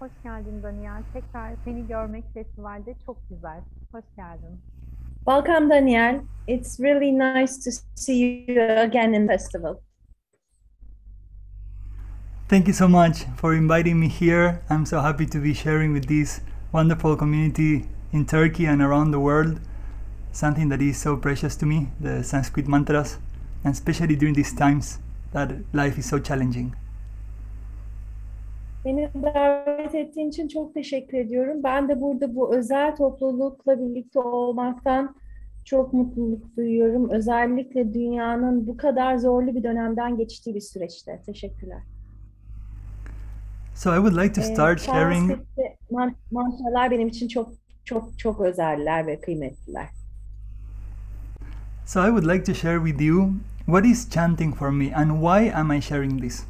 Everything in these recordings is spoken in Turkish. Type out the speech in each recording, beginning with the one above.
Hoş geldin Daniel. Tekrar seni görmek festivalde çok güzel. Hoş geldin. Welcome, Danielle. It's really nice to see you again in the festival. Thank you so much for inviting me here. I'm so happy to be sharing with this wonderful community in Turkey and around the world. Something that is so precious to me, the Sanskrit mantras, and especially during these times that life is so challenging. Beni davet ettiğin için çok teşekkür ediyorum. Ben de burada bu özel toplulukla birlikte olmaktan çok mutluluk duyuyorum. Özellikle dünyanın bu kadar zorlu bir dönemden geçtiği bir süreçte. Teşekkürler. So I would like to start sharing. Sanskrit'te mantralar benim için çok özeller ve kıymetliler. So I would like to share with you what is chanting for me and why am I sharing this?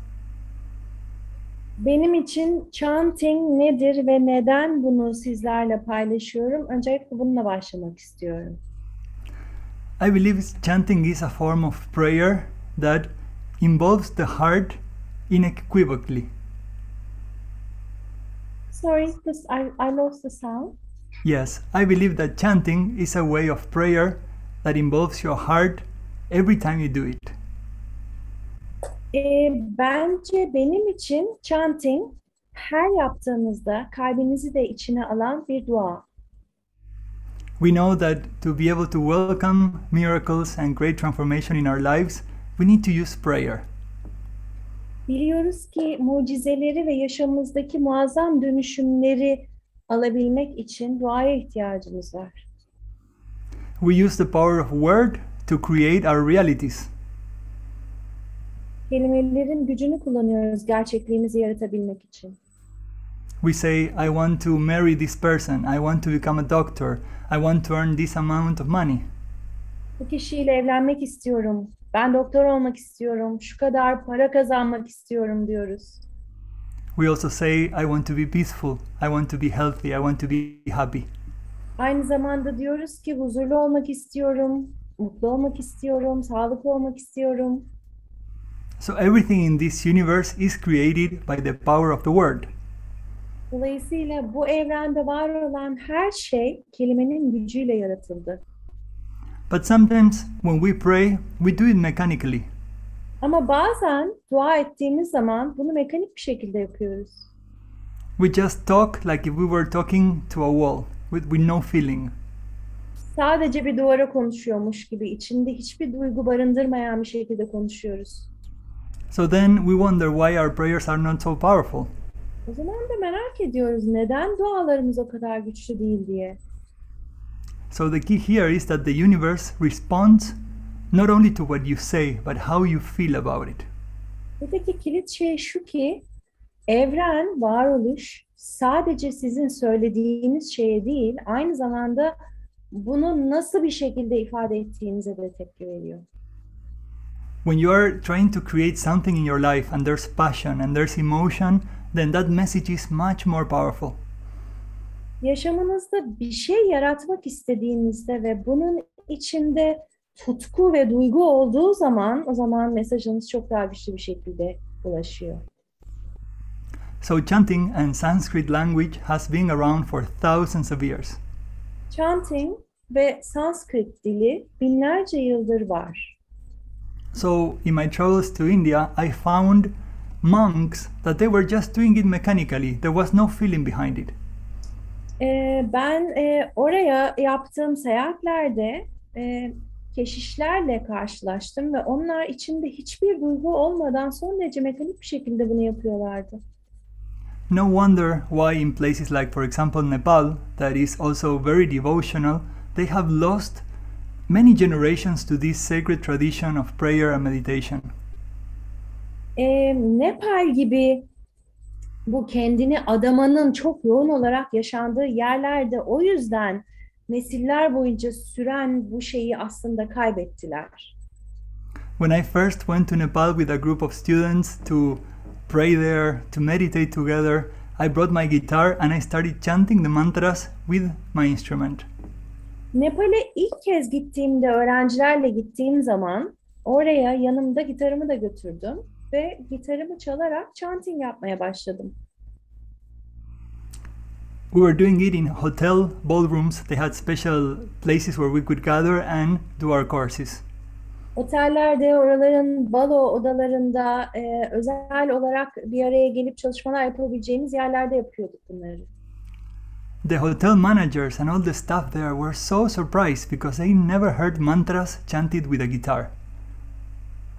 Benim için chanting nedir ve neden bunu sizlerle paylaşıyorum? Öncelikle bununla başlamak istiyorum. I believe chanting is a form of prayer that involves the heart unequivocally. Sorry, I lost the sound. Yes, I believe that chanting is a way of prayer that involves your heart every time you do it. Bence benim için chanting her yaptığınızda kalbinizi de içine alan bir dua. We know that to be able to welcome miracles and great transformation in our lives, we need to use prayer. Biliyoruz ki mucizeleri ve yaşamımızdaki muazzam dönüşümleri alabilmek için duaya ihtiyacımız var. We use the power of word to create our realities. Kelimelerin gücünü kullanıyoruz gerçekliğimizi yaratabilmek için. We say, I want to marry this person, I want to become a doctor, I want to earn this amount of money. Bu kişiyle evlenmek istiyorum, ben doktor olmak istiyorum, şu kadar para kazanmak istiyorum diyoruz. We also say, I want to be peaceful, I want to be healthy, I want to be happy. Aynı zamanda diyoruz ki huzurlu olmak istiyorum, mutlu olmak istiyorum, sağlıklı olmak istiyorum. So everything in this universe is created by the power of the word. Dolayısıyla bu evrende var olan her şey kelimenin gücüyle yaratıldı. But sometimes when we pray, we do it mechanically. Ama bazen dua ettiğimiz zaman bunu mekanik bir şekilde yapıyoruz. We just talk like if we were talking to a wall with no feeling. Sadece bir duvara konuşuyormuş gibi içinde hiçbir duygu barındırmayan bir şekilde konuşuyoruz. So then we wonder why our prayers are not so powerful. O zaman da merak ediyoruz neden dualarımız o kadar güçlü değil diye. So the key here is that the universe responds not only to what you say, but how you feel about it. Buradaki kilit şey şu ki evren, varoluş sadece sizin söylediğiniz şeye değil, aynı zamanda bunu nasıl bir şekilde ifade ettiğinize de tepki veriyor. When you are trying to create something in your life and there's passion and there's emotion, then that message is much more powerful. Yaşamınızda bir şey yaratmak istediğinizde ve bunun içinde tutku ve duygu olduğu zaman o zaman mesajınız çok daha güçlü bir şekilde ulaşıyor. So chanting and Sanskrit language has been around for thousands of years. Chanting ve Sanskrit dili binlerce yıldır var. So in my travels to India, I found monks that they were just doing it mechanically. There was no feeling behind it. Ben oraya yaptığım seyahatlerde keşişlerle karşılaştım ve onlar içinde hiçbir duygu olmadan son derece mekanik bir şekilde bunu yapıyorlardı. No wonder why in places like, for example, Nepal, that is also very devotional, they have lost many generations to this sacred tradition of prayer and meditation. Nepal gibi bu kendini adamanın çok yoğun olarak yaşandığı yerlerde o yüzden nesiller boyunca süren bu şeyi aslında kaybettiler. When I first went to Nepal with a group of students to pray there, to meditate together, I brought my guitar and I started chanting the mantras with my instrument. Nepal'e ilk kez gittiğimde, öğrencilerle gittiğim zaman oraya yanımda gitarımı da götürdüm ve gitarımı çalarak chanting yapmaya başladım. We were doing it in hotel ballrooms. They had special places where we could gather and do our courses. Otellerde, oraların balo odalarında özel olarak bir araya gelip çalışmalar yapabileceğimiz yerlerde yapıyorduk bunları. The hotel managers and all the staff there were so surprised because they never heard mantras chanted with a guitar.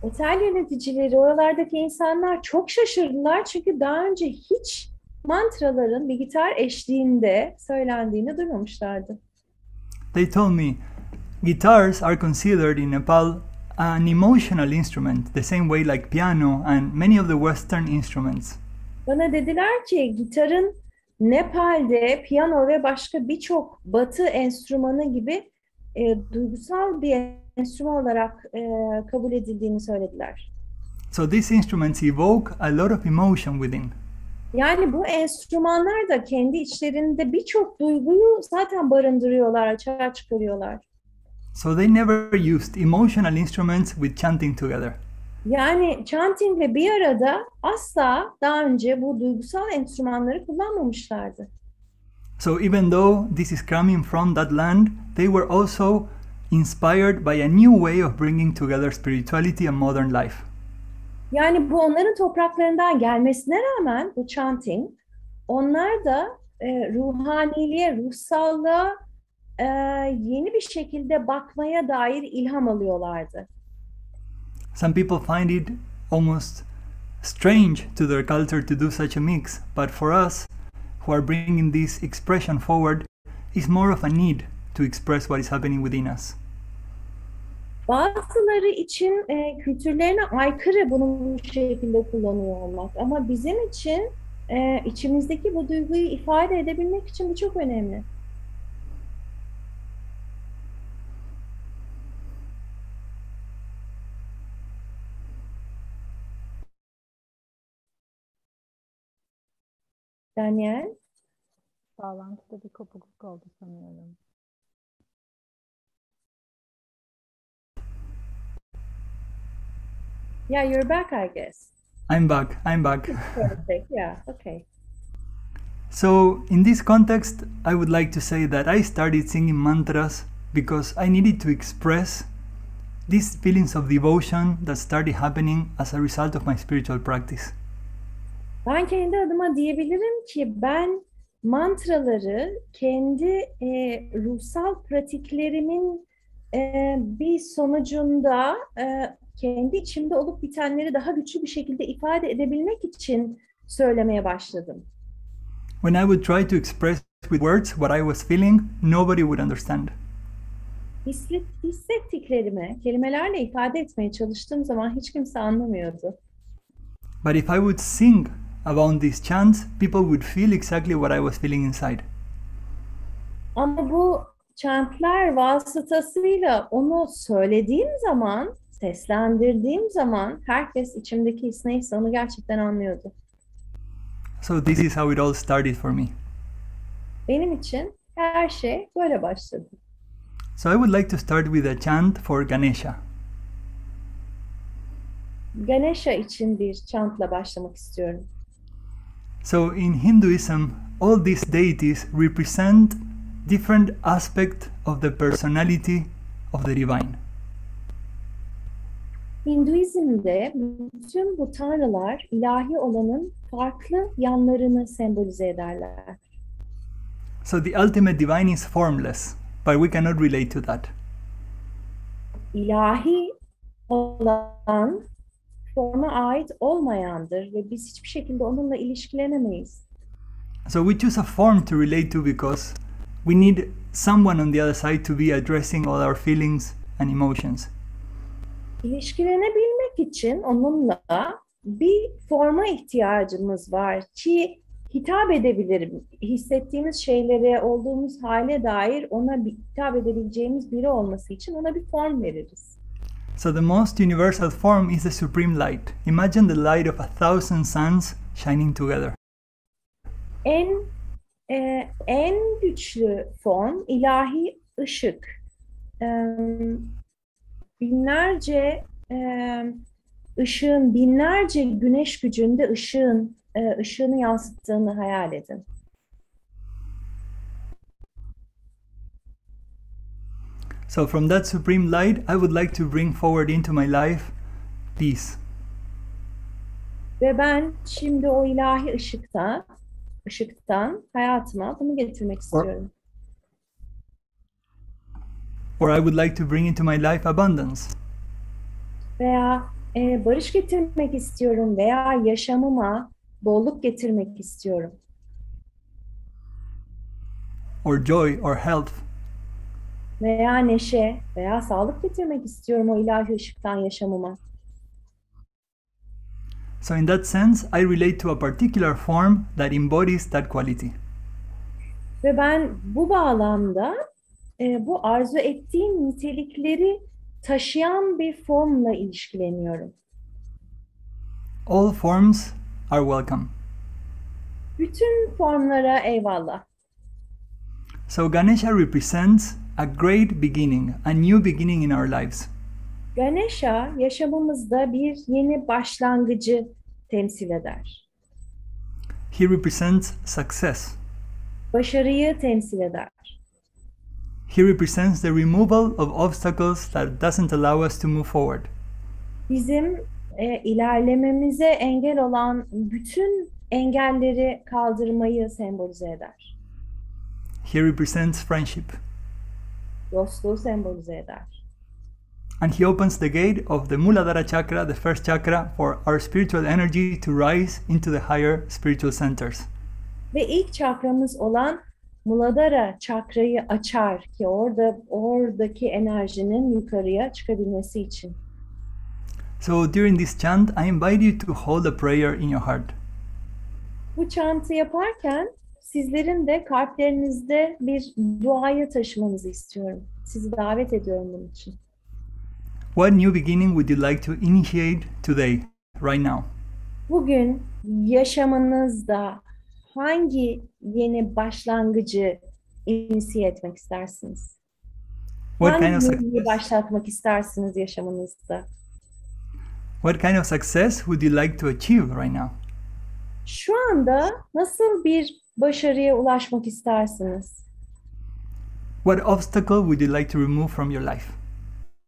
Otel yöneticileri, oralardaki insanlar çok şaşırdılar çünkü daha önce hiç mantraların bir gitar eşliğinde söylendiğini duymamışlardı. They told me, guitars are considered in Nepal an emotional instrument, the same way like piano and many of the Western instruments. Bana dediler ki gitarın Nepal'de piyano ve başka birçok Batı enstrümanı gibi duygusal bir enstrüman olarak kabul edildiğini söylediler. So these instruments evoke a lot of emotion within. Yani bu enstrümanlar da kendi içlerinde birçok duyguyu zaten barındırıyorlar, açığa çıkarıyorlar. So they never used emotional instruments with chanting together. Yani chantingle bir arada asla daha önce bu duygusal enstrümanları kullanmamışlardı. So even though this is coming from that land, they were also inspired by a new way of bringing together spirituality and modern life. Yani bu onların topraklarından gelmesine rağmen bu chanting, onlar da ruhaniliğe, ruhsallığa yeni bir şekilde bakmaya dair ilham alıyorlardı. Some people find it almost strange to their culture to do such a mix, but for us, who are bringing this expression forward, it's more of a need to express what is happening within us. Bazıları için kültürlerine aykırı bunu bu şekilde kullanıyor olmak. Ama bizim için içimizdeki bu duyguyu ifade edebilmek için bu çok önemli. Daniel? Bağlantıda bir kopukluk oldu sanıyorum. Yeah, you're back, I guess. I'm back. Perfect, yeah, okay. So, in this context, I would like to say that I started singing mantras because I needed to express these feelings of devotion that started happening as a result of my spiritual practice. Ben kendi adıma diyebilirim ki ben mantraları kendi ruhsal pratiklerimin bir sonucunda kendi içimde olup bitenleri daha güçlü bir şekilde ifade edebilmek için söylemeye başladım. When I would try to express with words what I was feeling, nobody would understand. Hissettiklerimi kelimelerle ifade etmeye çalıştığım zaman hiç kimse anlamıyordu. But if I would sing about these chants, people would feel exactly what I was feeling inside. Ama bu chantlar vasıtasıyla onu söylediğim zaman, seslendirdiğim zaman herkes içimdeki his neyse onu gerçekten anlıyordu. So this is how it all started for me. Benim için her şey böyle başladı. So I would like to start with a chant for Ganesha. Ganesha için bir chantla başlamak istiyorum. So in Hinduism, all these deities represent different aspects of the personality of the divine. Hinduizm'de bütün bu tanrılar ilahi olanın farklı yanlarını sembolize ederler. So the ultimate divine is formless, but we cannot relate to that. İlahi olan forma ait olmayandır ve biz hiçbir şekilde onunla ilişkilenemeyiz. So we choose a form to relate to because we need someone on the other side to be addressing all our feelings and emotions. İlişkilenebilmek için onunla bir forma ihtiyacımız var ki hitap edebilirim. Hissettiğimiz şeylere, olduğumuz hale dair ona hitap edebileceğimiz biri olması için ona bir form veririz. So the most universal form is the supreme light. Imagine the light of 1,000 suns shining together. En güçlü form ilahi ışık. Binlerce ışığın, binlerce güneş gücünde ışığını yansıttığını hayal edin. So from that supreme light, I would like to bring forward into my life peace. Ve ben şimdi o ilahi ışıktan hayatıma bunu getirmek istiyorum. Or I would like to bring into my life abundance. Veya barış getirmek istiyorum veya yaşamıma bolluk getirmek istiyorum. Or joy or health. Veya neşe veya sağlık getirmek istiyorum o ilahi ışıktan yaşamıma. So in that sense, I relate to a particular form that embodies that quality. Ve ben bu bağlamda bu arzu ettiğim nitelikleri taşıyan bir formla ilişkileniyorum. All forms are welcome. Bütün formlara eyvallah. So Ganesha represents a great beginning, a new beginning in our lives. Ganesha yaşamımızda bir yeni başlangıcı temsil eder. He represents success. Başarıyı temsil eder. He represents the removal of obstacles that doesn't allow us to move forward. Bizim ilerlememize engel olan bütün engelleri kaldırmayı sembolize eder. He represents friendship. Dostluğu sembolize eder. And he opens the gate of the Muladhara chakra, the first chakra, for our spiritual energy to rise into the higher spiritual centers. Ve ilk çakramız olan Muladhara çakrayı açar ki oradaki enerjinin yukarıya çıkabilmesi için. So during this chant, I invite you to hold a prayer in your heart. Bu chantı yaparken sizlerin de kalplerinizde bir duayı taşımanızı istiyorum. Sizi davet ediyorum bunun için. What new beginning would you like to initiate today, right now? Bugün yaşamınızda hangi yeni başlangıcı inisiye etmek istersiniz? What kind Hangi of yeniyi başlatmak istersiniz yaşamınızda? What kind of success would you like to achieve right now? Şu anda nasıl bir başarıya ulaşmak istersiniz? What obstacle would you like to remove from your life?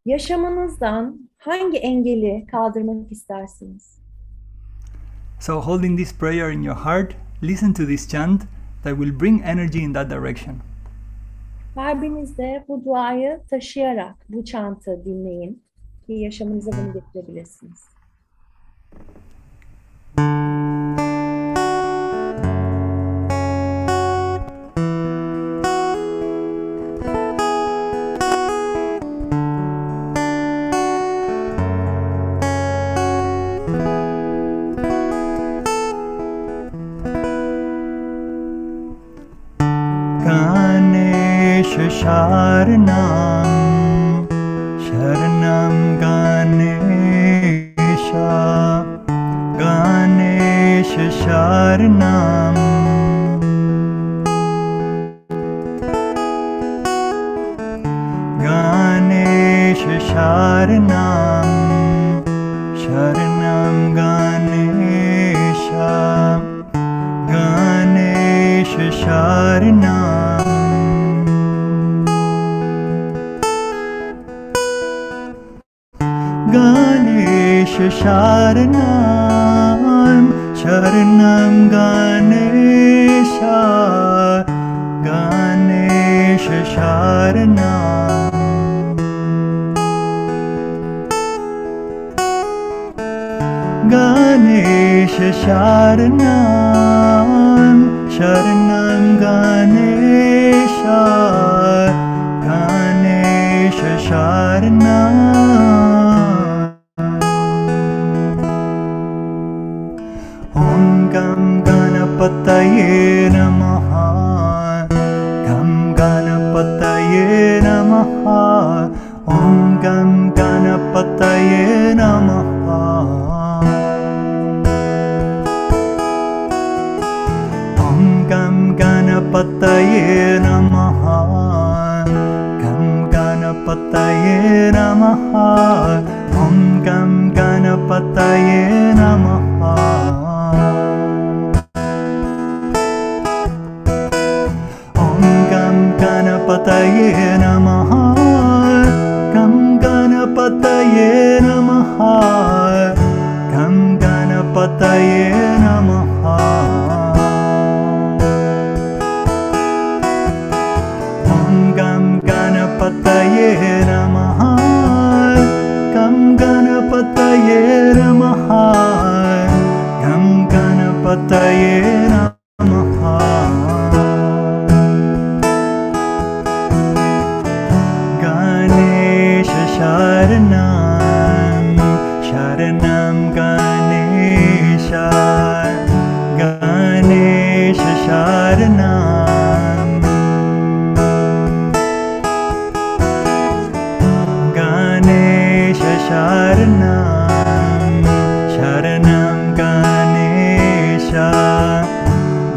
Yaşamınızdan hangi engeli kaldırmak istersiniz? So holding this prayer in your heart, listen to this chant that will bring energy in that direction. Kalbinizde bu duayı taşıyarak bu chantı dinleyin ki yaşamınıza bunu getirebilirsiniz. Sharanam, Sharanam Ganesha, Ganesha Sharanam, Ganesha Sharanam, Sharanam Ganesha, Ganesha Sharanam. Ganesha Sharanam, Sharanam Ganesha, Ganesha Sharanam. Ganesha Sharanam, Sharanam Ganesha, Ganesha Sharanam. Gam Ganapataye Namaha, Gam Ganapataye Namaha, Om Gam Ganapataye Namaha, Om Gam Ganapataye Namaha, Gam Ganapataye Namaha, Om Gam Ganapataye Namaha. Ganapataye Namaha, Ganapataye Namaha. Gam Ganapataye Namaha. Om Gam Ganapataye Namaha. Gam Ganapataye Namaha. Gam Ganapataye Namaha. Ganesha Sharanam, Sharanam Ganesha, Ganesha Sharanam, Ganesha Sharanam, Sharanam Ganesha,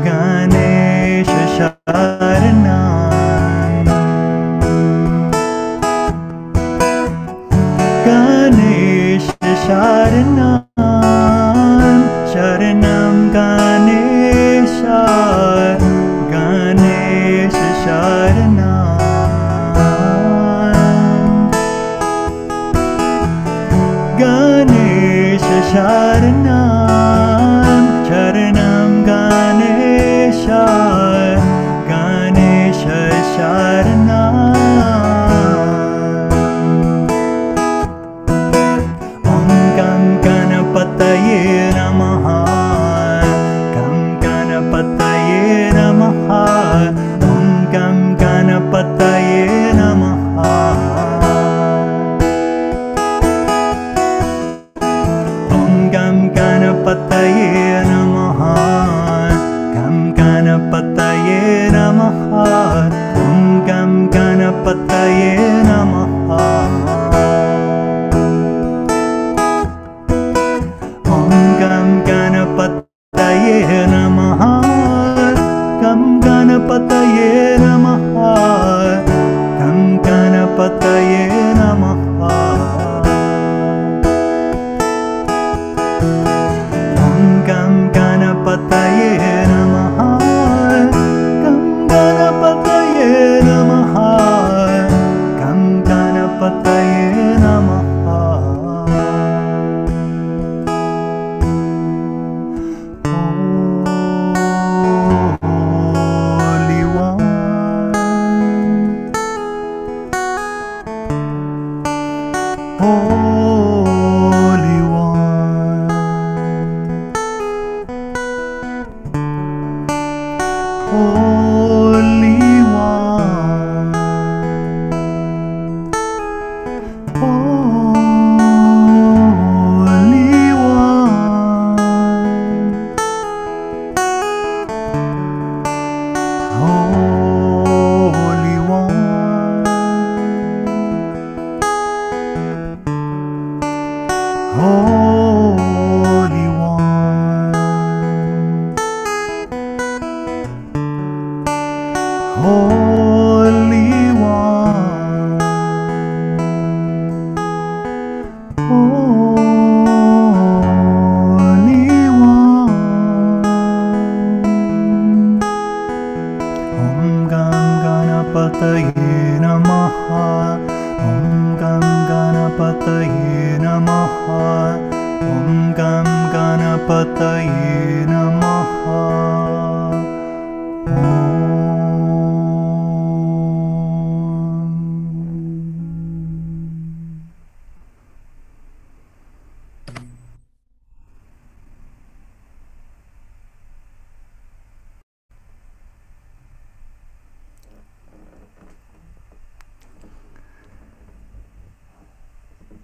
Ganesha Sharanam. Ganesha Sharanam, Sharanam Ganesha, Ganesha Sharanam, Ganesha Sharanam, Sharanam Ganesha, Ganesha Sharanam. Ganapataye Namaha. Gam Ganapataye Namaha. Om Gam Ganapataye Namaha. Om Gam Ganapataye Namaha. Gam Ganapataye Namaha. Om Gam Ganapataye Namaha. Gam Ganapataye Namaha. Gam Ganapataye Namaha. Gam Ganapataye Namaha. Om Gam Ganapataye Namaha. Gam Ganapataye Namaha. Gam Ganapataye Namaha. Holy One, Holy One, Holy One, Holy One. Holy One, Holy One, Holy One. Om Gam Ganapataye Namaha. Om Gam Ganapataye Namaha. Om Gam Ganapataye Namaha. Om.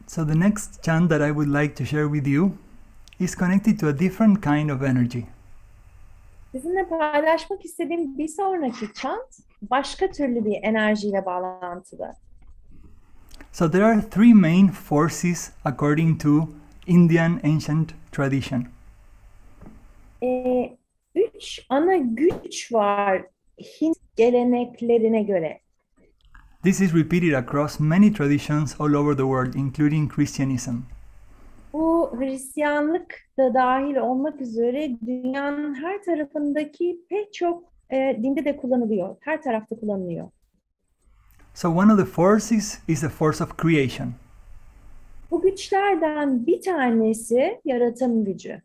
So the next chant that I would like to share with you is connected to a different kind of energy. Sizinle paylaşmak istediğim bir sonraki chant başka türlü bir enerjiyle bağlantılı. So there are three main forces according to Indian ancient tradition. Üç ana güç var Hint geleneklerine göre. This is repeated across many traditions all over the world, including Christianism. Bu Hristiyanlık da dahil olmak üzere dünyanın her tarafındaki pek çok dinde de kullanılıyor. Her tarafta kullanılıyor. So one of the forces is the force of creation. güçlerden bir tanesi yaratım gücü.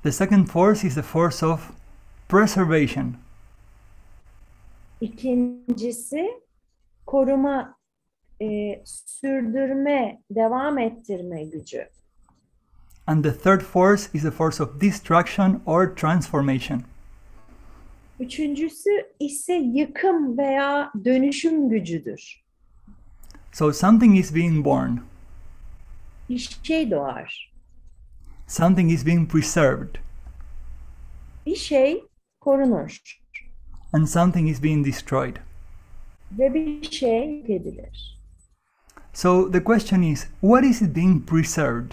The second force is the force of preservation. İkincisi koruma, sürdürme, devam ettirme gücü. And the third force is the force of destruction or transformation. Üçüncüsü ise yıkım veya dönüşüm gücüdür. So something is being born, Bir şey doğar. something is being preserved, Bir şey korunur and something is being destroyed. ve bir şey yok edilir. So the question is, what is it being preserved?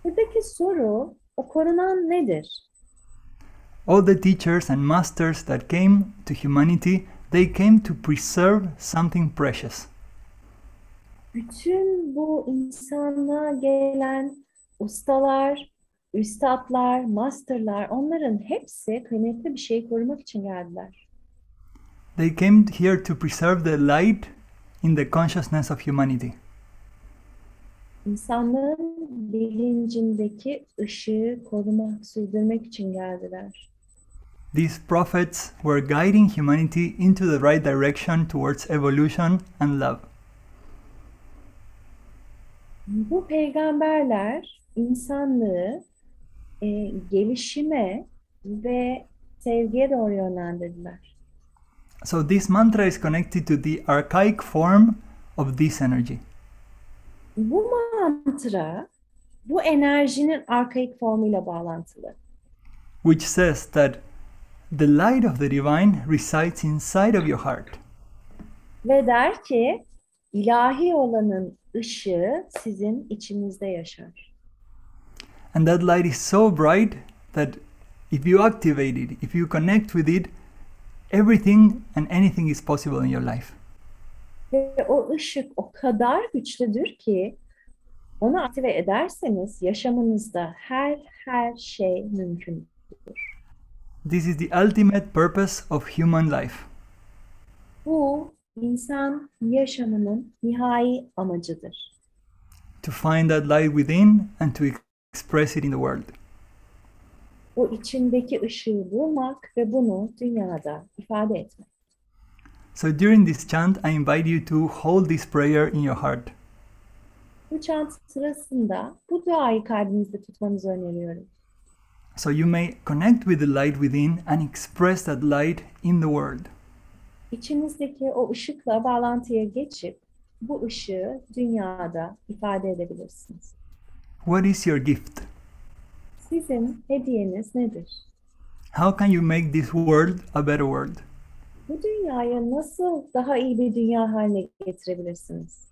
Buradaki soru, o korunan nedir? All the teachers and masters that came to humanity, they came to preserve something precious. Bütün bu insanlığa gelen ustalar, üstadlar, masterlar, onların hepsi kıymetli bir şey korumak için geldiler. They came here to preserve the light in the consciousness of humanity. İnsanlığın bilincindeki ışığı korumak, sürdürmek için geldiler. These prophets were guiding humanity into the right direction towards evolution and love. Bu peygamberler insanlığı gelişime ve sevgiye doğru yönlendirdiler. So this mantra is connected to the archaic form of this energy. Bu mantra, bu enerjinin arkaik formuyla bağlantılı. Which says that the light of the divine resides inside of your heart. Ve der ki, ilahi olanın ışığı sizin içinizde yaşar. And that light is so bright that if you activate it, if you connect with it, everything and anything is possible in your life. Ve o ışık o kadar güçlüdür ki, onu aktive ederseniz yaşamınızda her şey mümkündür. This is the ultimate purpose of human life. Bu, insan yaşamının nihai amacıdır. To find that light within and to express it in the world. O içindeki ışığı bulmak ve bunu dünyada ifade etmek. So during this chant, I invite you to hold this prayer in your heart. Bu chant sırasında bu duayı kalbinizde tutmanızı öneriyorum. So you may connect with the light within and express that light in the world. İçinizdeki o ışıkla bağlantıya geçip bu ışığı dünyada ifade edebilirsiniz. What is your gift? Sizin hediyeniz nedir? How can you make this world a better world? Bu dünyayı nasıl daha iyi bir dünya haline getirebilirsiniz?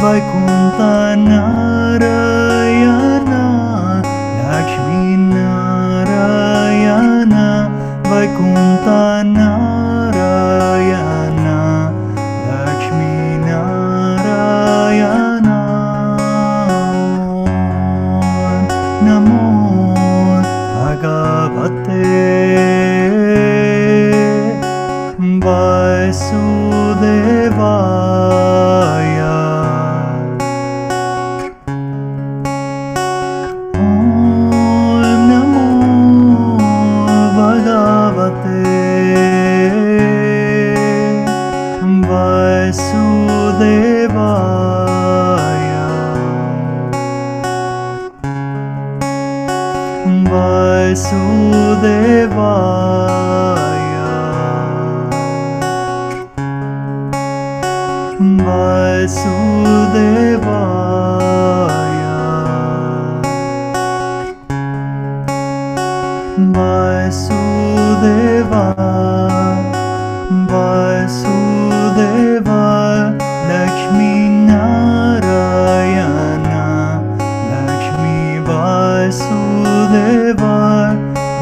Vaikuntha Narayana, Lakshmi Narayana, Vaikuntha Narayana, Lakshmi Narayana. Namo Bhagavate Vasudevaya. Om Namo Bhagavate Vasudevaya. Vasudevaya. Vasudevaya. Vasudeva. Vasudeva. Lakshmi Narayana, Lakshmi Vasudeva,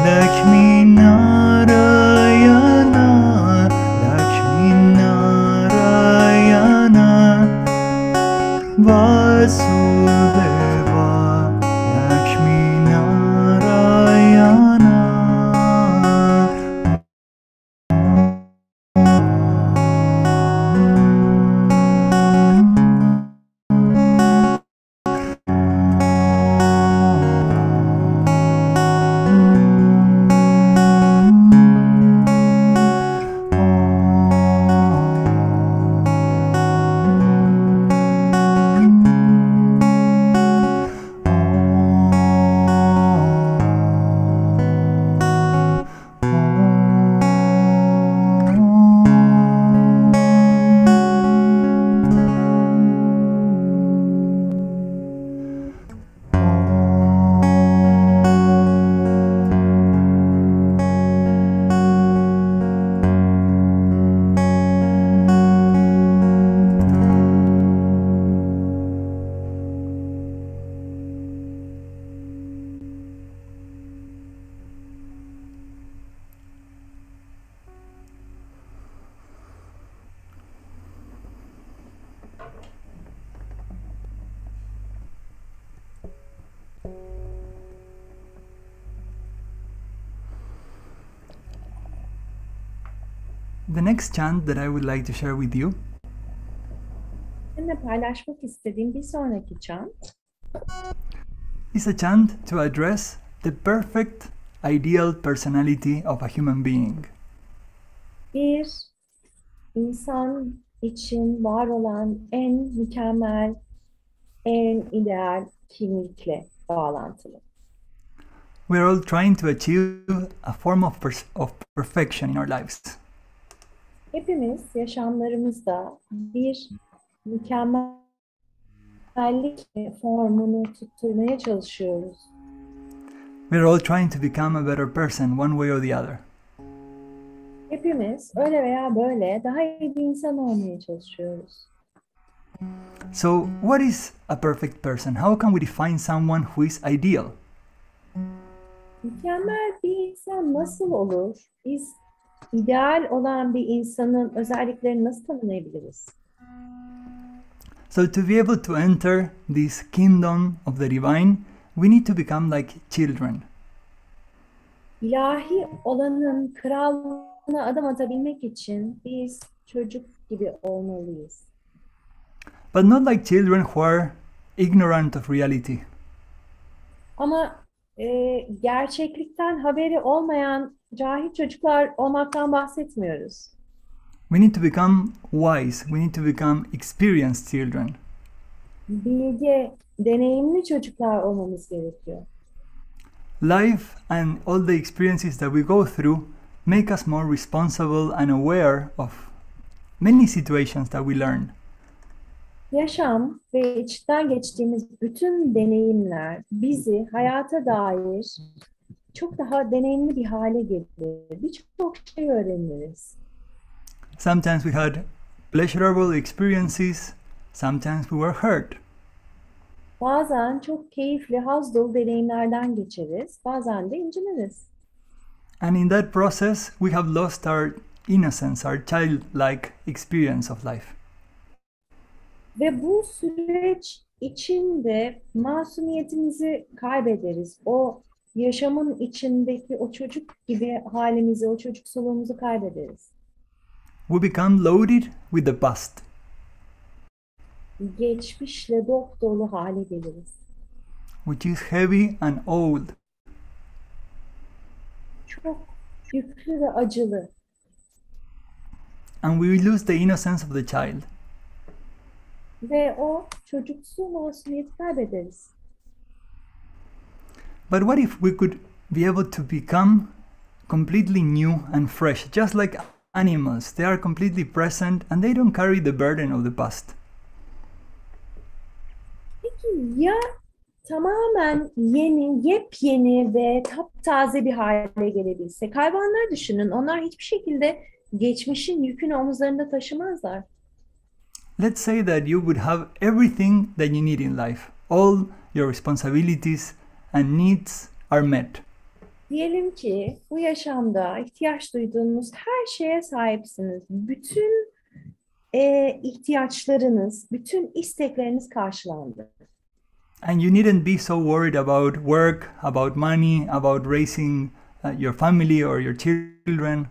Lakshmi Narayana, Lakshmi Narayana, Vasudeva, Lakshmi Narayana. The next chant that I would like to share with you Seninle paylaşmak istediğim bir sonraki chant is a chant to address the perfect ideal personality of a human being. bir insan için var olan en mükemmel, en ideal kimlikle bağlantılı. We are all trying to achieve a form of perfection in our lives. Hepimiz yaşamlarımızda bir mükemmellik formunu tutturmaya çalışıyoruz. We are all trying to become a better person one way or the other. Hepimiz öyle veya böyle daha iyi bir insan olmaya çalışıyoruz. So, what is a perfect person? How can we define someone who is ideal? Mükemmel bir insan nasıl olur? Biz ideal olan bir insanın özelliklerini nasıl tanımlayabiliriz? So, to be able to enter this kingdom of the divine, we need to become like children. İlahi olanın krallığına adım atabilmek için biz çocuk gibi olmalıyız. But not like children who are ignorant of reality. Ama gerçeklikten haberi olmayan cahil çocuklar olmaktan bahsetmiyoruz. We need to become wise. We need to become experienced children. Bilge, deneyimli çocuklar olmamız gerekiyor. Life and all the experiences that we go through make us more responsible and aware of many situations that we learn. Yaşam ve içten geçtiğimiz bütün deneyimler bizi hayata dair çok daha deneyimli bir hale getirir. Birçok şey öğreniriz. Sometimes we had pleasurable experiences, Sometimes we were hurt. Bazen çok keyifli, haz dolu deneyimlerden geçeriz. Bazen de inciniriz. And in that process, we have lost our innocence, our childlike experience of life. Ve bu süreç içinde masumiyetimizi kaybederiz. O yaşamın içindeki o çocuk gibi halimizi, o çocuksuluğumuzu kaybederiz. We become loaded with the past. Geçmişle dop dolu hale geliriz. Which is heavy and old. Çok yüklü ve acılı. And we lose the innocence of the child. Ve o çocuksu masumiyeti kaybederiz. But what if we could be able to become completely new and fresh, just like animals? They are completely present and they don't carry the burden of the past. Peki ya tamamen yeni, yepyeni ve taptaze bir hale gelebilsek? Hayvanları düşünün. Onlar hiçbir şekilde geçmişin yükünü omuzlarında taşımazlar. Let's say that you would have everything that you need in life. All your responsibilities and needs are met. Diyelim ki bu yaşamda ihtiyaç duyduğunuz her şeye sahipsiniz. Bütün ihtiyaçlarınız, bütün istekleriniz karşılandı. And you needn't be so worried about work, about money, about raising your family or your children.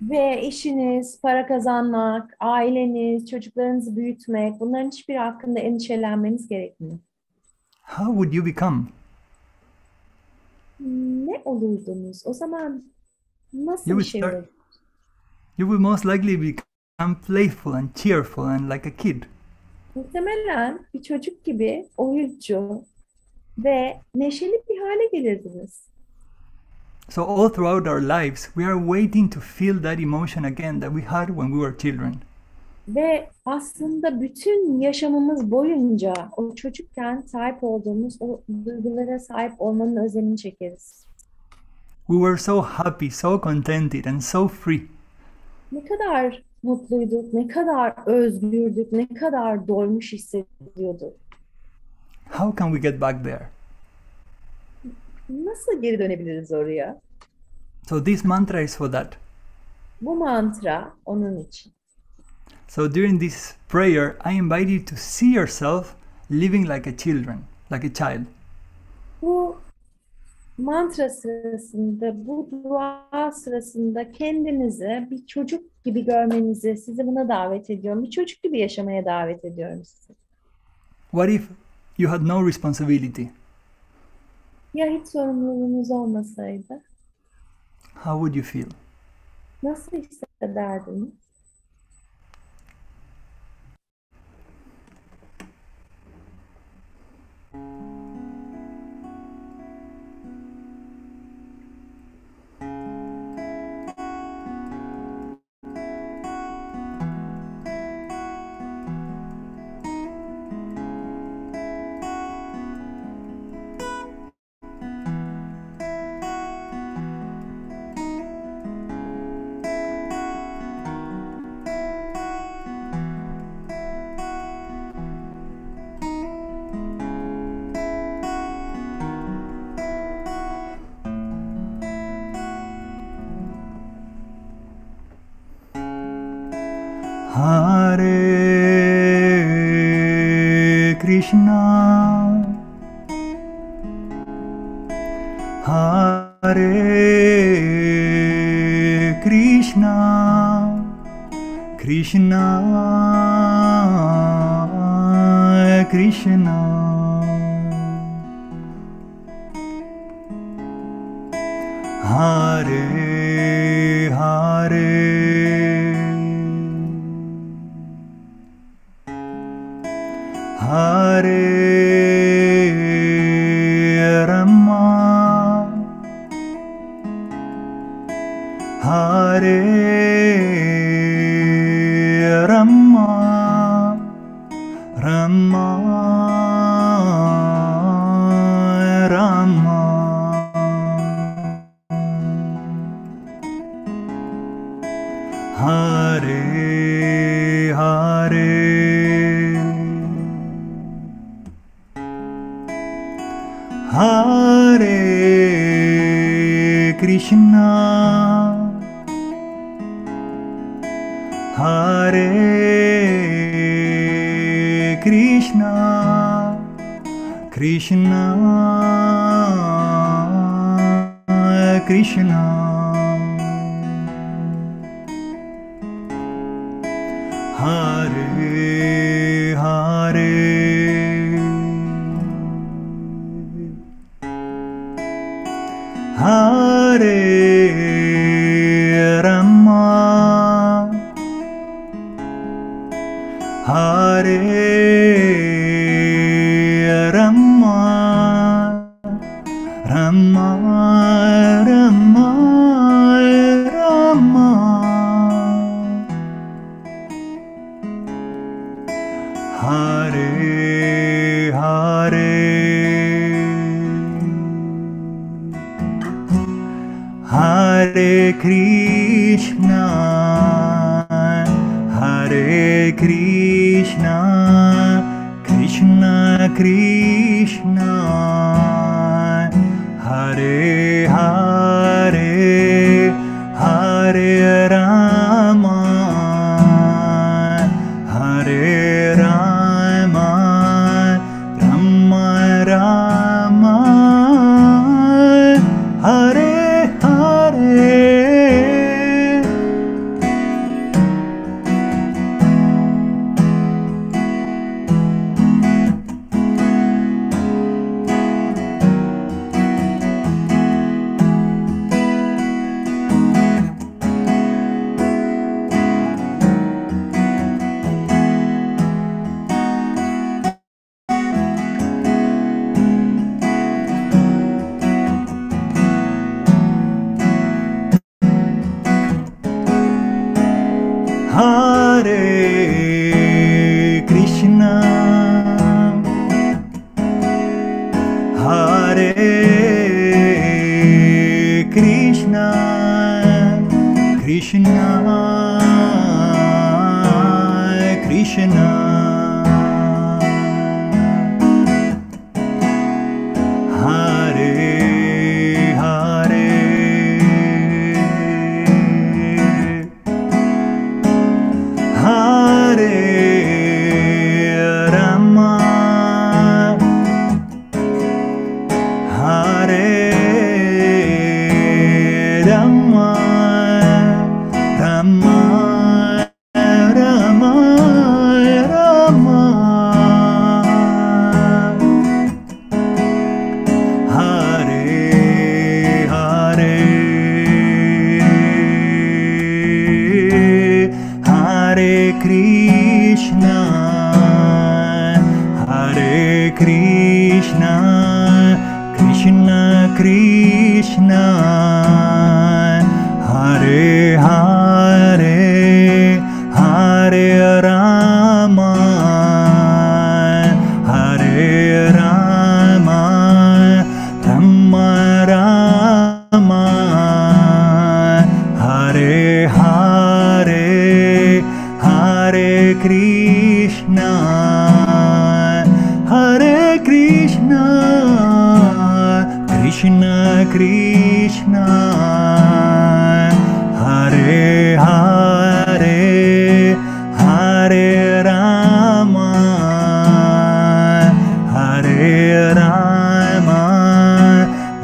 Ve işiniz, para kazanmak, aileniz, çocuklarınızı büyütmek, bunların hiçbir hakkında endişelenmeniz gerekmiyor. How would you become? Ne olurdunuz? O zaman nasıl You bir would şey start- olur? You would most likely become playful and cheerful and like a kid. Muhtemelen bir çocuk gibi oyuncu ve neşeli bir hale gelirdiniz. So all throughout our lives, we are waiting to feel that emotion again that we had when we were children. Ve aslında bütün yaşamımız boyunca o çocukken sahip olduğumuz o duygulara sahip olmanın özlemini çekeriz. We were so happy, so contented, and so free. Ne kadar mutluyduk, ne kadar özgürdük, ne kadar doymuş hissediyorduk. How can we get back there? Nasıl geri dönebiliriz oraya? So this mantra is for that. Bu mantra onun için. So during this prayer, I invite you to see yourself living like a child. Bu mantra sırasında, bu dua sırasında kendinizi bir çocuk gibi görmenizi, sizi buna davet ediyorum. Bir çocuk gibi yaşamaya davet ediyorum sizi. What if you had no responsibility? Ya hiç sorumluluğunuz olmasaydı? How would you feel? Nasıl hissederdiniz? Hare Krishna, Hare Krishna, Krishna Krishna, Hare Hare, Hare Rama, Hare Rama, Rama Rama, Hare Hare, Krishna, Hare Krishna, Krishna Krishna, Hare Hare, Hare Rama, Hare Rama, Rama Rama Rama, Hare Hare, Hare Krishna, Hare Krishna, Krishna Krishna, Hare Hare, Hare Rama, Hare Rama, Rama Rama, Hare Hare. Hare Krishna, Hare Krishna, Krishna Krishna, Hare Hare, Hare Rama, Hare Rama, Rama Rama Rama, Hare Hare, Hare Krishna, Hare Krishna, Krishna Krishna, Hare Hare, Hare Rama, Hare Rama, Rama Rama, Hare Hare, Hare Krishna, Hare Krishna, Krishna Krishna, Hare Hare, Hare Rama, Hare Rama,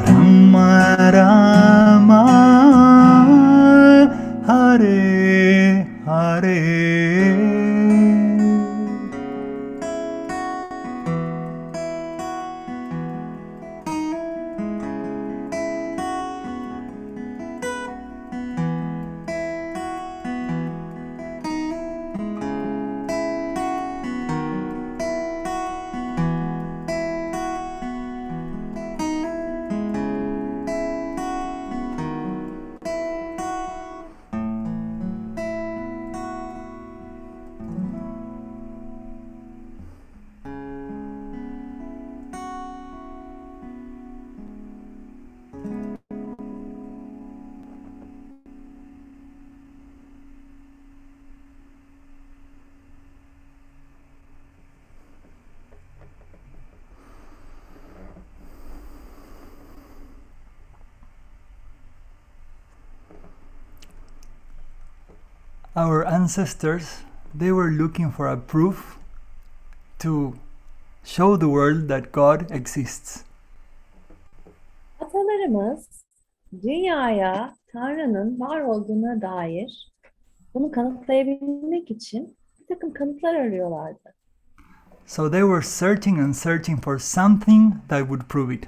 Rama Rama, Hare Hare. our ancestors, they were looking for a proof to show the world that God exists. Atalarımız dünyaya Tanrı'nın var olduğuna dair bunu kanıtlayabilmek için bir takım kanıtlar arıyorlardı. So they were searching and searching for something that would prove it.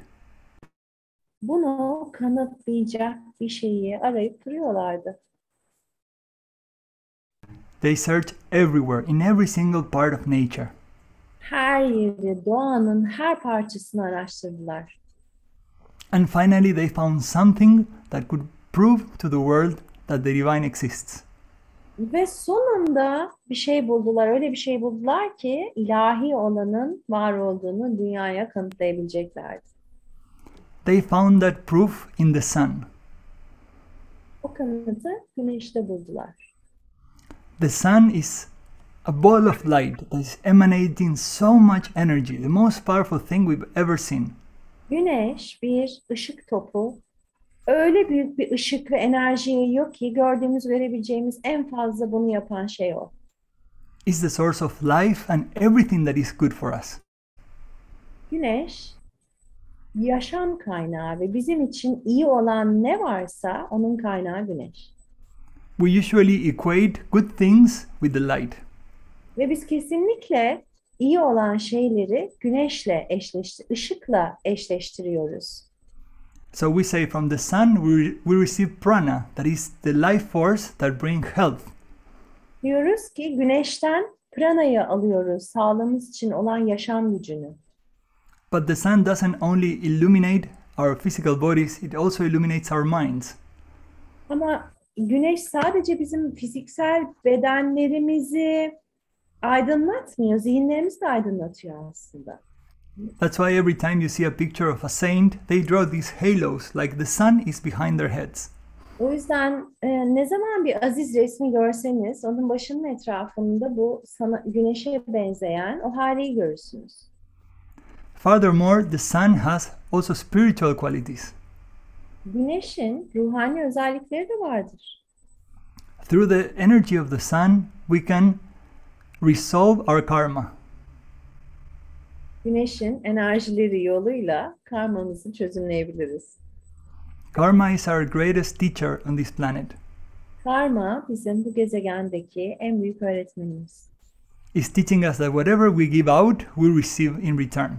Bunu kanıtlayacak bir şeyi arayıp duruyorlardı. They searched everywhere, in every single part of nature. Her yeri, doğanın her parçasını araştırdılar. And finally they found something that could prove to the world that the divine exists. Ve sonunda bir şey buldular. Öyle bir şey buldular ki ilahi olanın var olduğunu dünyaya kanıtlayabileceklerdi. They found that proof in the sun. O kanıtı güneşte buldular. The sun is a ball of light that is emanating so much energy, the most powerful thing we've ever seen. Güneş bir ışık topu. Öyle büyük bir ışık ve enerji yok ki görebileceğimiz en fazla bunu yapan şey o. It's the source of life and everything that is good for us. Güneş yaşam kaynağı ve bizim için iyi olan ne varsa onun kaynağı güneş. We usually equate good things with the light. Ve biz kesinlikle iyi olan şeyleri güneşle ışıkla eşleştiriyoruz. So we say from the sun we receive prana, that is the life force that brings health. Diyoruz ki güneşten pranayı alıyoruz, sağlığımız için olan yaşam gücünü. But the sun doesn't only illuminate our physical bodies, it also illuminates our minds. Ama güneş sadece bizim fiziksel bedenlerimizi aydınlatmıyor, zihinlerimizi de aydınlatıyor aslında. That's why every time you see a picture of a saint, they draw these halos, like the sun is behind their heads. O yüzden ne zaman bir aziz resmi görseniz, onun başının etrafında bu güneşe benzeyen o haleyi görürsünüz. Furthermore, the sun has also spiritual qualities. Güneşin ruhani özellikleri de vardır. Through the energy of the sun, we can resolve our karma. Güneşin enerjileri yoluyla karmamızı çözümleyebiliriz. Karma is our greatest teacher on this planet. Karma bizim bu gezegendeki en büyük öğretmenimiz. It's teaching us that whatever we give out, we receive in return.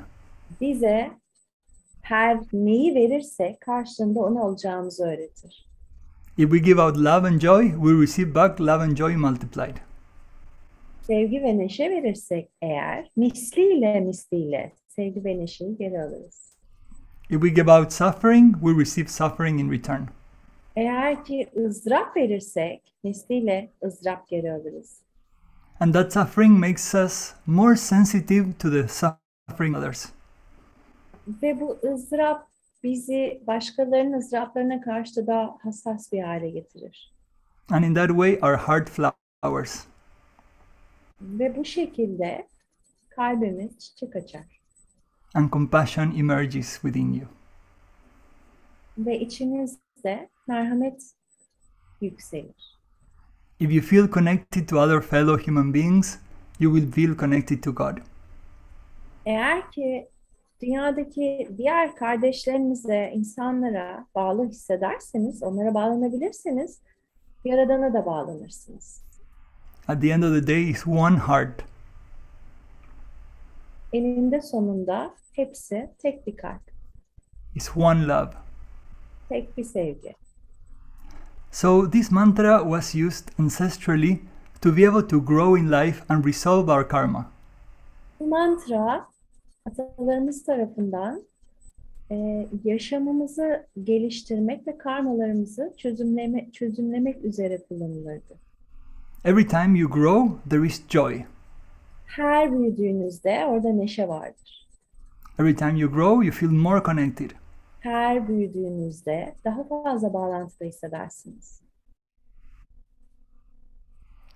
Bize her neyi verirsek karşılığında onu alacağımızı öğretir. If we give out love and joy, we receive back love and joy multiplied. Sevgi ve neşe verirsek eğer misliyle sevgi ve neşeyi geri alırız. If we give out suffering, we receive suffering in return. Eğer ki ızdırap verirsek misliyle ızdırap geri alırız. And that suffering makes us more sensitive to the suffering of others. Ve bu ızdırap bizi başkalarının ızdıraplarına karşı da daha hassas bir hale getirir. And in that way, our heart flowers. Ve bu şekilde kalbimiz çiçek açar. And compassion emerges within you. Ve içinizde merhamet yükselir. If you feel connected to other fellow human beings, you will feel connected to God. Eğer ki dünyadaki diğer kardeşlerinize, insanlara bağlı hissederseniz, onlara bağlanabilirsiniz, Yaradan'a da bağlanırsınız. At the end of the day, it's one heart. Eninde sonunda hepsi tek bir kalp, It's one love. tek bir sevgi. So this mantra was used ancestrally to be able to grow in life and resolve our karma. Bu mantra atalarımız tarafından yaşamımızı geliştirmek ve karmalarımızı çözümlemek üzere kullanılırdı. Every time you grow, there is joy. Her büyüdüğünüzde orada neşe vardır. Every time you grow, you feel more connected. Her büyüdüğünüzde daha fazla bağlantıda hissedersiniz.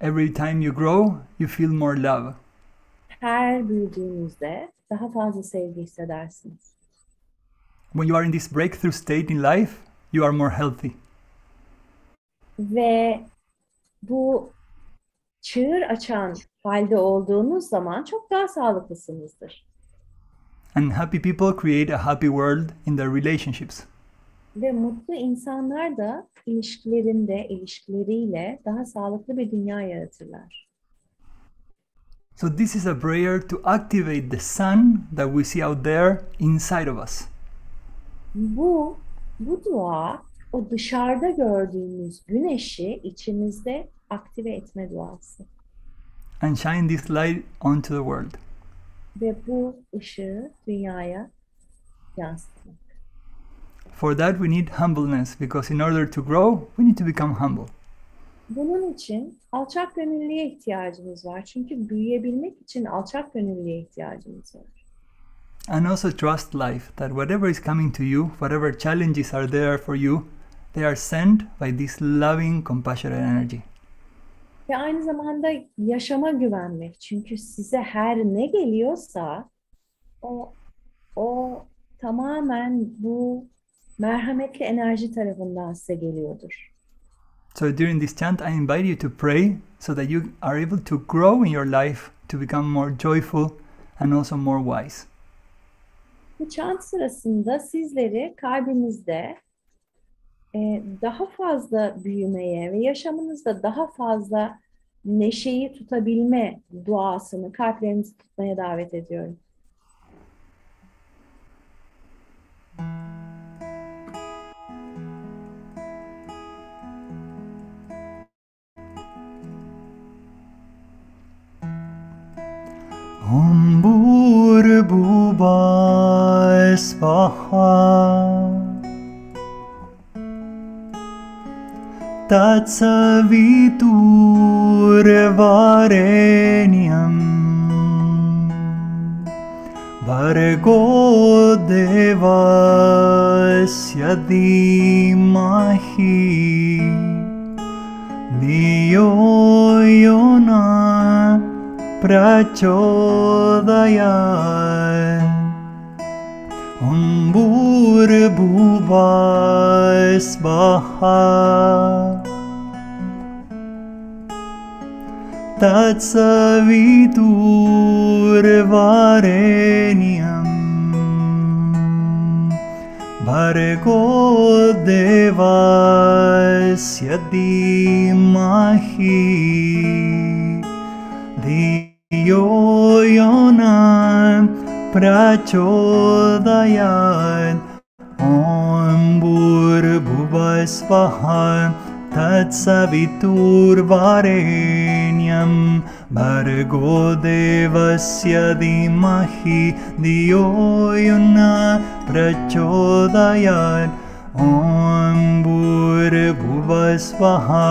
Every time you grow, you feel more love. Her büyüdüğünüzde daha fazla sevgi hissedersiniz. When you are in this breakthrough state in life, you are more healthy. Ve bu çığır açan halde olduğunuz zaman çok daha sağlıklısınızdır. And happy people create a happy world in their relationships. Ve mutlu insanlar da ilişkileriyle daha sağlıklı bir dünya yaratırlar. So this is a prayer to activate the sun that we see out there inside of us. Bu dua o dışarıda gördüğümüz güneşi içimizde aktive etme duası. And shine this light onto the world. Ve bu ışığı dünyaya yansıtmak. For that we need humbleness, because in order to grow, we need to become humble. Bunun için alçak gönüllüye ihtiyacımız var. Çünkü büyüyebilmek için alçak gönüllüye ihtiyacımız var. And also trust life, that whatever is coming to you, whatever challenges are there for you, they are sent by this loving, compassionate energy. Ve aynı zamanda yaşama güvenmek. Çünkü size her ne geliyorsa o tamamen bu merhametli enerji tarafından size geliyordur. So during this chant, I invite you to pray so that you are able to grow in your life, to become more joyful and also more wise. Bu chant sırasında sizleri kalbinizde daha fazla büyümeye ve yaşamınızda daha fazla neşeyi tutabilme duasını kalplerinizi tutmaya davet ediyorum. Om Bhurabhuva Svaha Tatsaviturvarenyam Bhargo Devasya Dhimahi Dhiyo Yona Prachodayat Om Bhurabhuva Svaha Tatsaviturvarenyam Bhargo Devasya Dhimahi Dhiyo Yona Prachodayat Om Bhurabhuva Svaha Tatsaviturvarenyam Bhargo Devasya Dhimahi Dhiyo Yona Prachodayat Om Bhurabhuva Svaha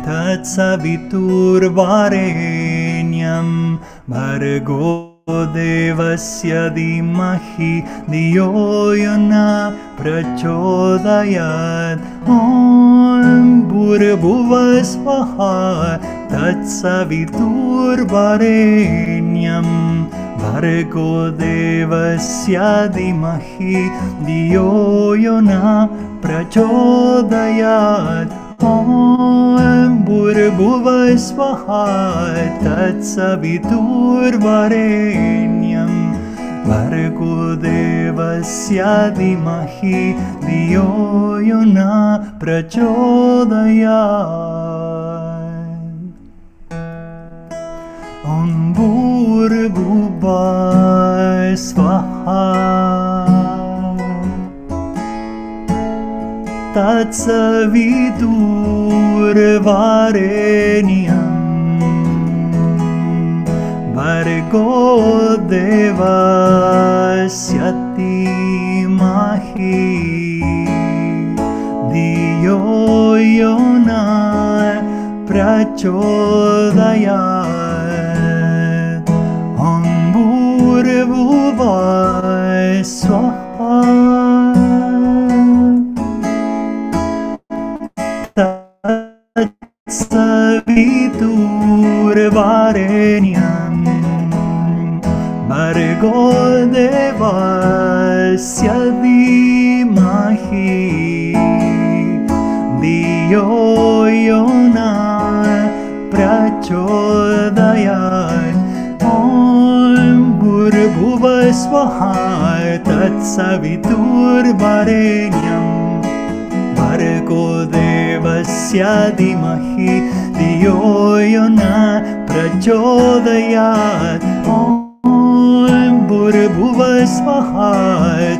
Tatsaviturvarenyam Bhargo Devasya Dhimahi Dhiyo Yona Prachodayat Om Bhurabhuva Svaha Tatsaviturvarenyam Bhargo Devasya Dhimahi Dhiyo Yona Prachodayat Om Bhurabhuva Svaha Tatsaviturvarenyam Bhargo Devasya Dhimahi Dhiyo Yona Prachodayat Om Bhurabhuva Svaha Tatsaviturvarenyam Bhargo Devasya Dhimahi Dhiyo Yona Prachodayat Om Bhurabhuva Svaha Tatsaviturvarenyam Bhargo Devasya Dhimahi Dhiyo Yona Prachodayat prachodayat. Om Bhurabhuva Swaha Tatsaviturvarenyam Bhargo Devasya Dhimahi Dhiyo Yona Prachodayat. Om Bhurabhuva Swaha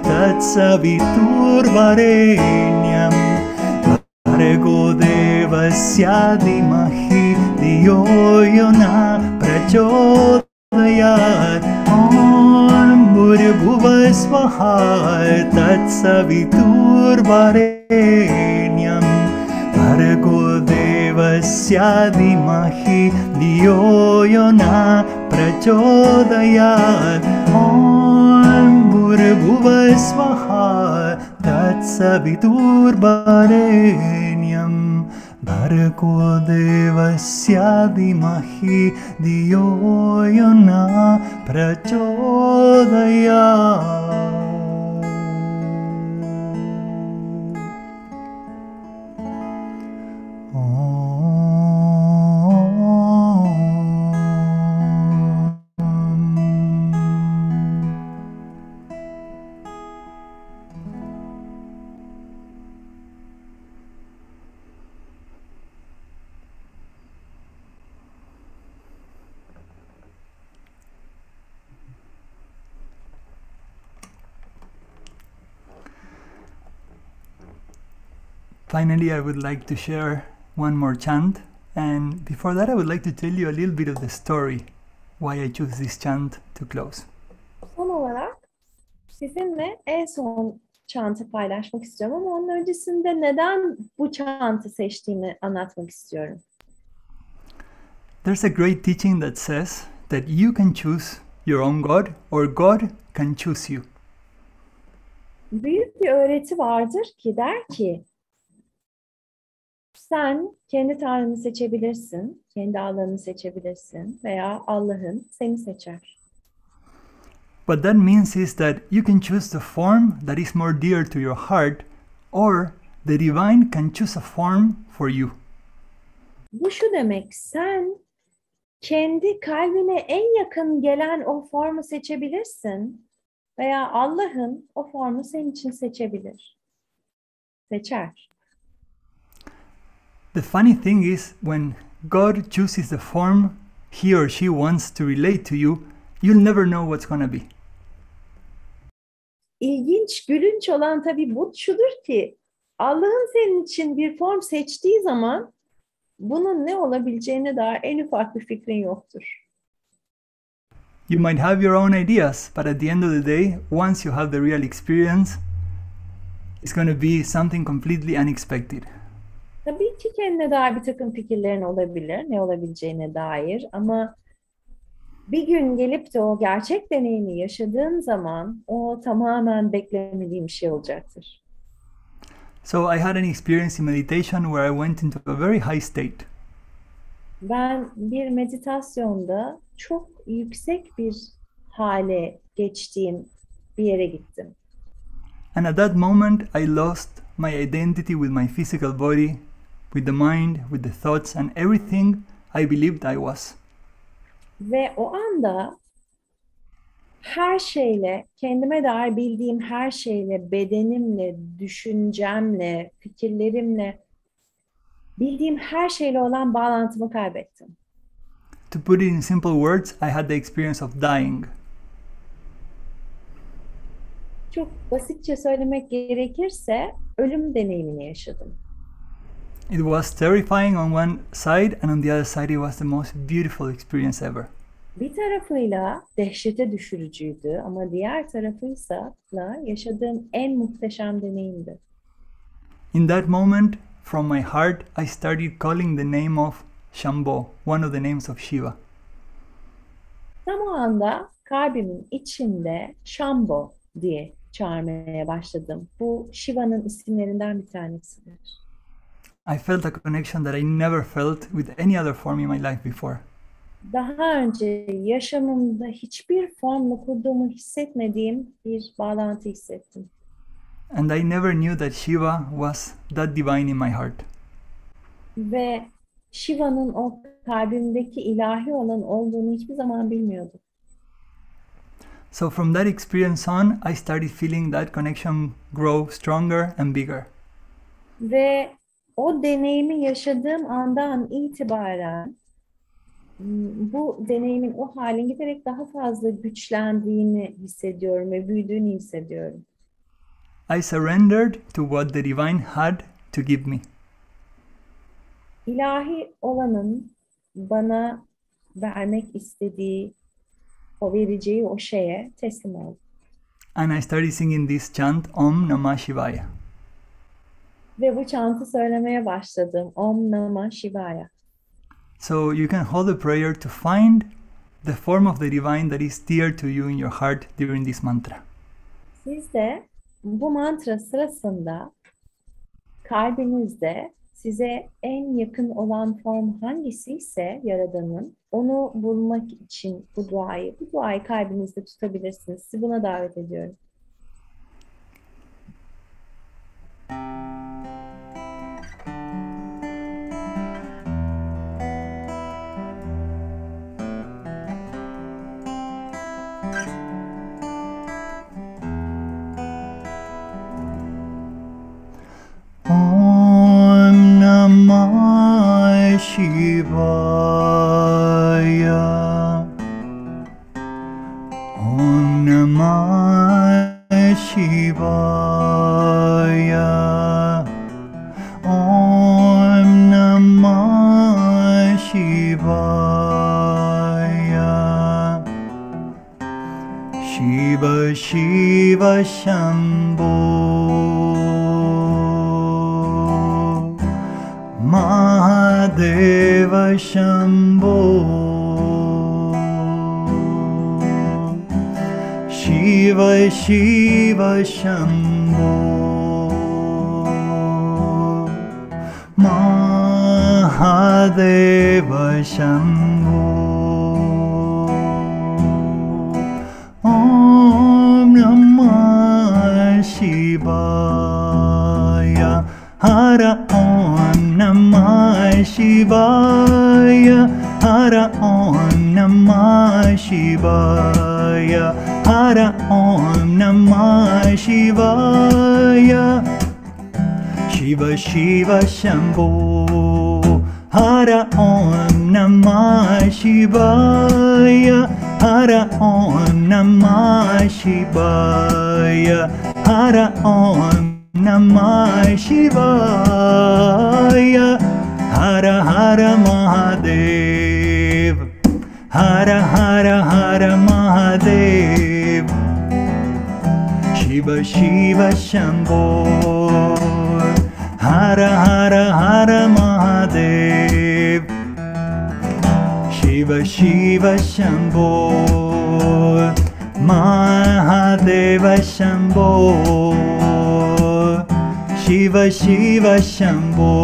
Tatsaviturvarenyam Bhargo Devasya Dhimahi Dhiyo Yona Prachodayat. Om Bhurabhuva Swaha Tatsaviturvarenyam Bhargo Devasya Dhimahi Dhiyo Yona Prachodayat. Om Bhurabhuva Swaha Tatsaviturvarenyam Bhargo Devasya Dhimahi Dhiyo Yona Prachodayat. Finally, I would like to share one more chant, and before that I would like to tell you a little bit of the story why I chose this chant to close. Son olarak sizinle en son çantı paylaşmak istiyorum ama onun öncesinde neden bu çantı seçtiğimi anlatmak istiyorum. There's a great teaching that says that you can choose your own God or God can choose you. Büyük bir öğreti vardır ki der ki sen kendi Tanrını seçebilirsin, kendi Allah'ını seçebilirsin veya Allah'ın seni seçer. What that means is that you can choose the form that is more dear to your heart, or the divine can choose a form for you. Bu şu demek, sen kendi kalbine en yakın gelen o formu seçebilirsin veya Allah'ın o formu senin için seçebilir. Seçer. The funny thing is, when God chooses the form he or she wants to relate to you, you'll never know what's gonna be. İlginç, gülünç olan tabii bu şudur ki Allah'ın senin için bir form seçtiği zaman bunun ne olabileceğine dair en ufak bir fikrin yoktur. You might have your own ideas, but at the end of the day, once you have the real experience, it's gonna be something completely unexpected. Tabii ki kendine dair bir takım fikirlerin olabilir, ne olabileceğine dair ama bir gün gelip de o gerçek deneyimi yaşadığın zaman o tamamen beklemediğim bir şey olacaktır. So I had an experience in meditation where I went into a very high state. Ben bir meditasyonda çok yüksek bir hale geçtiğim bir yere gittim. And at that moment, I lost my identity with my physical body, with the mind, with the thoughts, and everything I believed I was. Ve o anda her şeyle, kendime dair bildiğim her şeyle, bedenimle, düşüncemle, fikirlerimle, bildiğim her şeyle olan bağlantımı kaybettim. To put it in simple words, I had the experience of dying. Çok basitçe söylemek gerekirse ölüm deneyimini yaşadım. It was terrifying on one side, and on the other side it was the most beautiful experience ever. Bir tarafıyla dehşete düşürücüydü ama diğer tarafıysa yaşadığım en muhteşem deneyimdi. In that moment, from my heart, I started calling the name of Shambho, one of the names of Shiva. Tam o anda kalbimin içinde Shambho diye çağırmaya başladım. Bu Shiva'nın isimlerinden bir tanesidir. I felt a connection that I never felt with any other form in my life before. Daha önce yaşamımda hiçbir formla kurduğumu hissetmediğim bir bağlantı hissettim. And I never knew that Shiva was that divine in my heart. Ve Shiva'nın o kalbimdeki ilahi olan olduğunu hiçbir zaman bilmiyordum. So from that experience on, I started feeling that connection grow stronger and bigger. Ve o deneyimi yaşadığım andan itibaren bu deneyimin, o halin giderek daha fazla güçlendiğini hissediyorum ve büyüdüğünü hissediyorum. I surrendered to what the divine had to give me. İlahi olanın bana vermek istediği, o vereceği o şeye teslim oldum. And I started singing this chant, Om Namah Shivaya. Ve bu çantı söylemeye başladım. Om Namah Shivaya. So you can hold a prayer to find the form of the divine that is dear to you in your heart during this mantra. Siz de bu mantra sırasında kalbinizde size en yakın olan form hangisi ise Yaradan'ın, onu bulmak için bu duayı kalbinizde tutabilirsiniz. Sizi buna davet ediyorum. Om Namah Shivaya. Om Namah Shivaya. Om Namah Shivaya. Shiva Shiva Shambho. Mahadeva Shambho. Shiva Shiva Shambho. Mahadeva Shambho. Om Namah Shivaya. Hara Om Namah Shivaya. Hara Om Namah Shivaya. Hara Om Namah Shivaya. Shiva Shiva Shambho. Hara Om Namah Shivaya. Hara Om Namah Shivaya. Hara Om Namah Shivaya. Hara Hara Mahadev. Hara Hara Hara Mahadev. Shiva Shiva Shambho. Hara Hara Hara Mahadev. Shiva Shiva Shambho. Mahadeva Shambho. Shiva Shiva Shambho.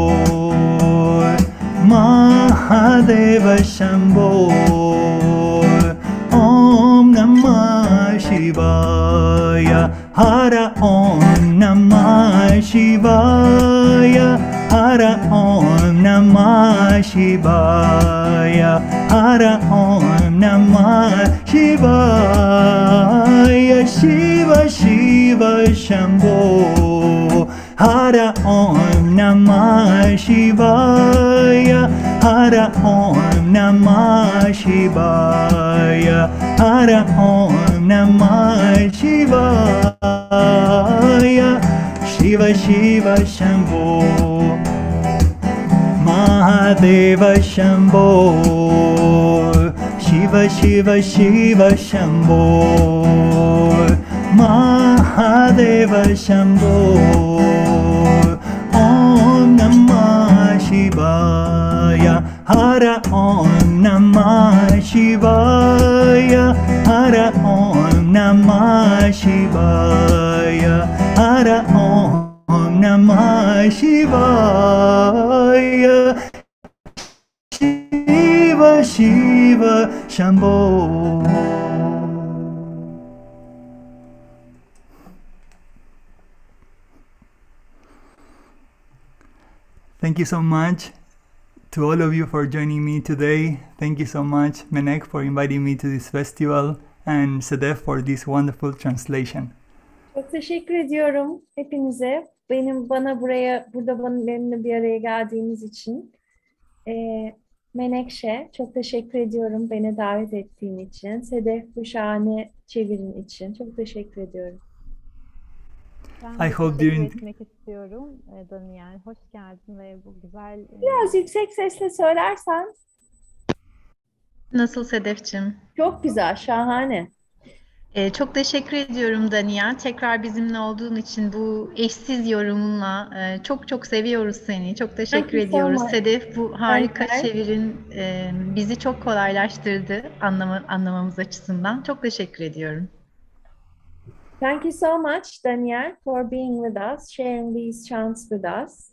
Mahadeva Shambho. Om Namah Shivaya. Hara Om Namah Shivaya. Hara Om Namah Shivaya. Hara Om Namah Shivaya. Shiva Shiva Shambho. Hara Om Namah Shivaya. Hara Om Namah Shivaya. Hara Om Namah Shivaya. Shiva Shiva Shambho. Mahadeva Shambho. Shiva Shiva Shiva Shambho. Mahadeva Shambho. Om Namah Shivaya. Hara Om Namah Shivaya. Hara Om Namah Shivaya. Hara Om Namah Shivaya. Shiva Shiva Shambho. Thank you so much to all of you for joining me today. Thank you so much, Menek, for inviting me to this festival, and Sedef for this wonderful translation. Çok teşekkür ediyorum hepinize. Benimle bir araya geldiğiniz için. Menekşe, çok teşekkür ediyorum beni davet ettiğin için. Sedef, bu şahane çevirin için. Çok teşekkür ediyorum. Ben I de hope teşekkür during etmek istiyorum Daniel. Hoş geldin ve bu güzel Biraz yüksek sesle söylersen. Nasıl Sedef'cim? Çok güzel, şahane. Çok teşekkür ediyorum Daniel. Tekrar bizimle olduğun için bu eşsiz yorumunla çok çok seviyoruz seni. Çok teşekkür you so ediyoruz. much. Sedef, bu harika Daniel. çevirin bizi çok kolaylaştırdı anlamamız açısından. Çok teşekkür ediyorum. Thank you so much, Daniel, for being with us, sharing these chants with us.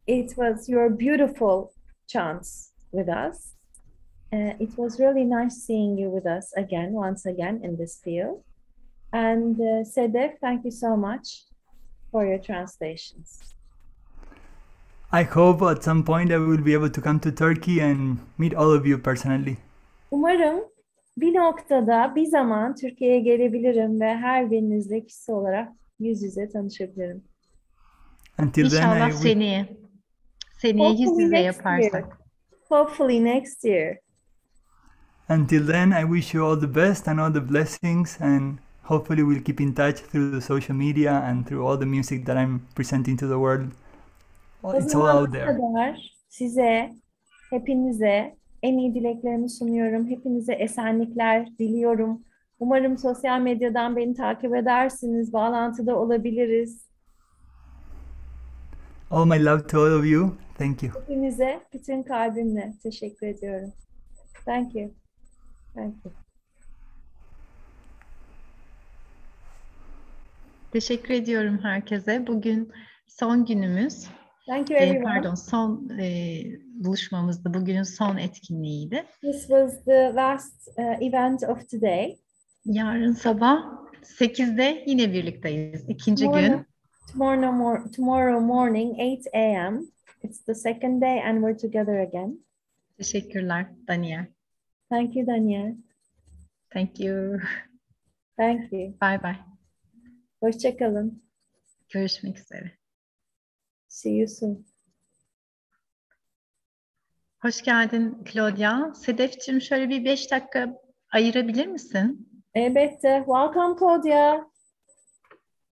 It was your beautiful chants with us. It was really nice seeing you with us once again in this field. And Sedef, thank you so much for your translations. I hope at some point I will be able to come to Turkey and meet all of you personally. Umarım bir noktada, bir zaman Türkiye'ye gelebilirim ve her birinizle kişi olarak yüz yüze tanışabilirim. Until then, İnşallah I wish, seneye yüz Hopefully yüze next year. yaparsak. Hopefully next year. until then, I wish you all the best and all the blessings, and hopefully we'll keep in touch through the social media and through all the music that I'm presenting to the world. O It's all zamana out there. kadar size, hepinize en iyi dileklerimi sunuyorum. Hepinize esenlikler diliyorum. Umarım sosyal medyadan beni takip edersiniz. Bağlantıda olabiliriz. All my love to all of you. Thank you. Hepinize bütün kalbimle teşekkür ediyorum. Thank you. Thank you. Teşekkür ediyorum herkese. Bugün son günümüz. Thank you everyone. Son buluşmamızdı. Bugünün son etkinliğiydi. This was the last event of today. Yarın sabah 8'de yine birlikteyiz. İkinci gün. Tomorrow morning 8 a.m. It's the second day and we're together again. Teşekkürler Daniel. Thank you, Daniel. Thank you. Thank you. Bye bye. Hoşça kalın. Görüşmek üzere. See you soon. Hoş geldin Claudia. Sedef'cim şöyle bir 5 dakika ayırabilir misin? Elbette. Welcome, Claudia.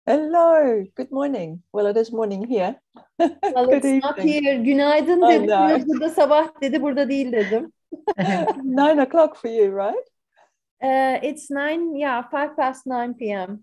Hello, good morning. Well, it is morning here. Well, Good it's not evening. here. Günaydın Oh, dedim. no. Burada sabah dedi, burada değil dedim. 9 o'clock for you, right? It's 5 past 9 p.m.